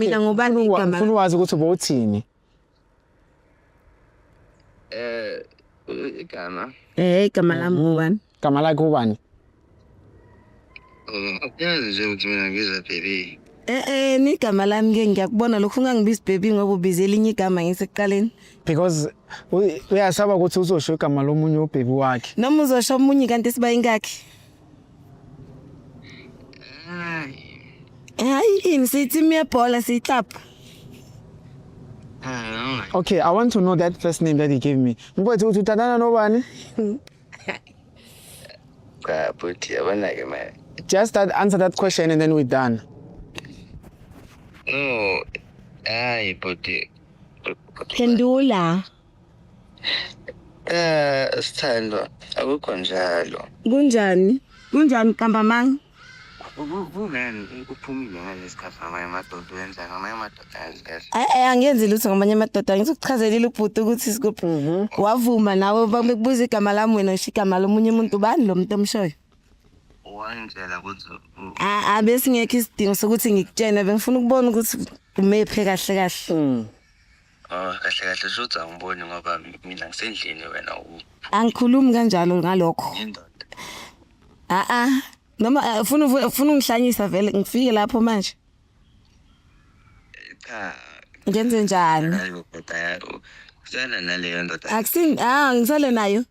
Mina ngubani igama? Ufuna wazi ukuthi ubowuthini? Igama. Igama lami ngubani? Igama lakhe ubani? Yazi nje ukuthi mina ngiza baby. Ni igama lami ke ngiyakubona lokho ungangibizi baby ngoba ubize elinye igama ngisekuqaleni. Because uyasaba ukuthi uzosho igama lomunye ubhebi wakhe. Noma uzosho umunye kanti siba ingakhi? Hayi ini sithi miyebhola siyitlap. Okay, I want to know that first name that he gave me. Mfowethu uthi uthandana nobani? But yabona ke man. Just answer that question and then we're done. No. But Phendula. Sithando akukho njalo. Kunjani? Kunjani kamba mang? Uvungani uphumile ngalesikhathi ngamanye amadoda wenza ngamanye amadoda azikahle. Angenzi lutho ngamanye amadoda ngizokuchazelela ubhuti ukuthi sikuphi. Wavuma nawe bekubuza igama lami wena usho igama lomunye umuntu ubani lo muntu omshoyo? Wangitshela ukuthi Bese ngekho isidingo sokuthi ngikutshene bengifuna ukubona ukuthi umephe kahle kahle. kahle kahle shothi angiboni ngoba mina ngisendlini wena Angikhulumi kanjalo ngalokho. indoda. Noma ufuna ungihlanyisa vele ngifike lapho manje. Cha. Ngenze njani? Hayi kodwa kusana naleyo ndoda. Ngisale nayo.